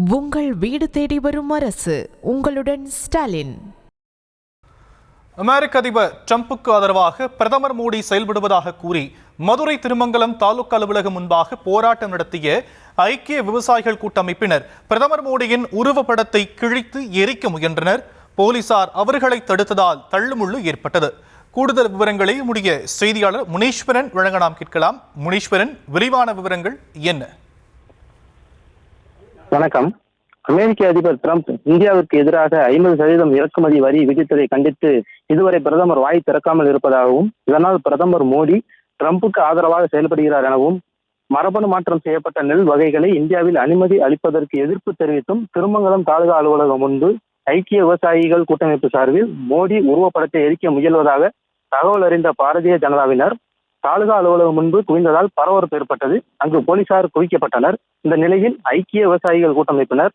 உங்கள் வீடு தேடி வரும் அரசு. உங்களுடன் ஸ்டாலின். அமெரிக்க அதிபர் டிரம்புக்கு ஆதரவாக பிரதமர் மோடி செயல்படுவதாக கூறி மதுரை திருமங்கலம் தாலுகா அலுவலகம் முன்பாக போராட்டம் நடத்திய ஐக்கிய விவசாயிகள் கூட்டமைப்பினர் பிரதமர் மோடியின் உருவப்படத்தை கிழித்து எரிக்க முயன்றனர். போலீசார் அவர்களை தடுத்ததால் தள்ளுமுள்ளு ஏற்பட்டது. கூடுதல் விவரங்களை நம்முடைய செய்தியாளர் முனீஸ்வரன் வழங்க நாம் கேட்கலாம். முனீஸ்வரன், விரிவான விவரங்கள் என்ன? வணக்கம். அமெரிக்க அதிபர் டிரம்ப் இந்தியாவிற்கு எதிராக 50% இறக்குமதி வரி விதித்ததை கண்டித்து இதுவரை பிரதமர் வாய் திறக்காமல் இருப்பதாகவும், இதனால் பிரதமர் மோடி டிரம்புக்கு ஆதரவாக செயல்படுகிறார் எனவும், மரபணு மாற்றம் செய்யப்பட்ட நெல் வகைகளை இந்தியாவில் அனுமதி அளிப்பதற்கு எதிர்ப்பு தெரிவித்தும் திருமங்கலம் தாலுகா அலுவலகம் முன்பு ஐக்கிய விவசாயிகள் கூட்டமைப்பு சார்பில் மோடி உருவப்படத்தை எரிக்க முயல்வதாக தகவல் அறிந்த பாரதிய ஜனதாவினர் தாலுகா அலுவலகம் முன்பு குவிந்ததால் பரபரப்பு ஏற்பட்டது. அங்கு போலீசார் குவிக்கப்பட்டனர். இந்த நிலையில் ஐக்கிய விவசாயிகள் கூட்டமைப்பினர்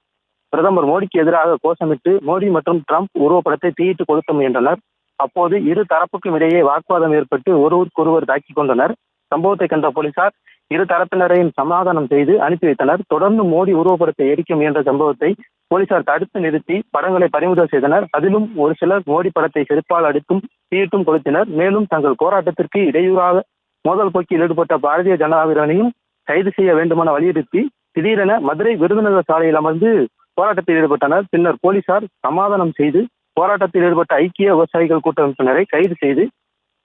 பிரதமர் மோடிக்கு எதிராக கோஷமிட்டு மோடி மற்றும் டிரம்ப் உருவப்படத்தை தீயிட்டு கொளுத்த முயன்றனர். அப்போது இரு தரப்புக்கும் இடையே வாக்குவாதம் ஏற்பட்டு ஒருவருக்கொருவர் தாக்கிக் கொண்டனர். சம்பவத்தை கண்ட போலீசார் இரு தரப்பினரையும் சமாதானம் செய்து அனுப்பி வைத்தனர். தொடர்ந்து மோடி உருவப்படத்தை எரிக்க முயன்ற சம்பவத்தை போலீசார் தடுத்து நிறுத்தி படங்களை பறிமுதல் செய்தனர். அதிலும் ஒரு சிலர் மோடி படத்தை செருப்பால் அடித்தும் தீயிட்டும் கொளுத்தினர். மேலும் தங்கள் போராட்டத்திற்கு இடையூறாக மோதல் போக்கில் ஈடுபட்ட பாரதிய ஜனதாவினரையும் கைது செய்ய வேண்டுமென வலியுறுத்தி திடீரென மதுரை விருதுநகர் சாலையில் அமர்ந்து போராட்டத்தில் ஈடுபட்டனர். பின்னர் போலீசார் சமாதானம் செய்து போராட்டத்தில் ஈடுபட்ட ஐக்கிய விவசாயிகள் கூட்டமைப்பினரை கைது செய்து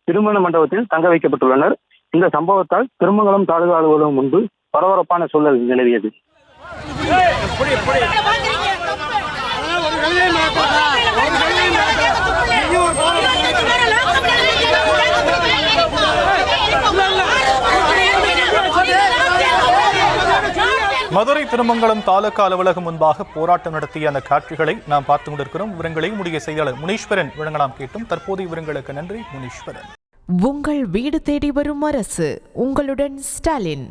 திருமண மண்டபத்தில் தங்க வைக்கப்பட்டுள்ளனர். இந்த சம்பவத்தால் திருமங்கலம் தாலுகா அலுவலகம் முன்பு பரபரப்பான சூழல் நிலவியது. மதுரை திருமங்கலம் தாலுகா அலுவலகம் முன்பாக போராட்டம் நடத்திய அந்த காட்சிகளை நாம் பார்த்து கொண்டிருக்கிறோம். விவரங்களை முடிய செய்தியாளர் முனீஸ்வரன் வழங்க நாம் கேட்டும். தற்போதைய விவரங்களுக்கு நன்றி முனீஸ்வரன். உங்கள் வீடு தேடி வரும் அரசு. உங்களுடன் ஸ்டாலின்.